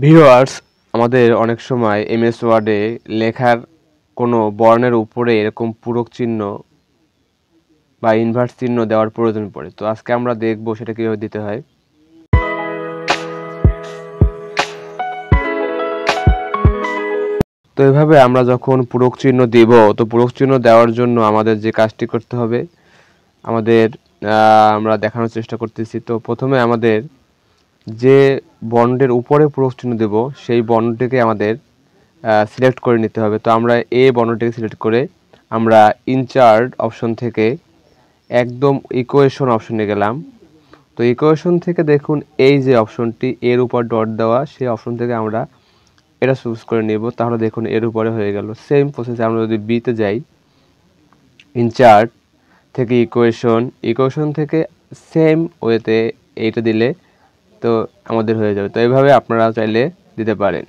Viewers, আমাদের অনেক সময় এমএস ওয়ার্ডে লেখার কোনো বর্ণের উপরে এরকম পূরক চিহ্ন বা ইনভার্স চিহ্ন দেওয়ার প্রয়োজন পড়ে। তো আজকে আমরা দেখব সেটা কীভাবে দিতে হয়। তো এভাবে আমরা যখন পূরক চিহ্ন দিব, তো পূরক চিহ্ন দেওয়ার জন্য আমাদের যে কাজটি করতে হবে, আমরা দেখানোর চেষ্টা করতেছি। তো প্রথমে আমাদের যে বর্ণটির উপরে পূরক চিহ্ন দেব সেই বর্ণটিকে আমাদের সিলেক্ট করে নিতে হবে। তো আমরা এই বর্ণটিকে সিলেক্ট করে আমরা ইনচার্ট অপশন থেকে একদম ইকুয়েশন অপশনে গেলাম। তো ইকুয়েশন থেকে দেখুন এই যে অপশনটি এর উপর ডট দেওয়া, সেই অপশন থেকে আমরা এটা চুজ করে নেব। তাহলে দেখুন এর উপরে হয়ে গেল। সেম প্রসেসে আমরা যদি বিতে যাই, ইনচার্ট থেকে ইকুয়েশন থেকে সেম ওয়েতে এইটা দিলে তো আমাদের হয়ে যাবে। তো এইভাবে আপনারা চাইলে দিতে পারেন।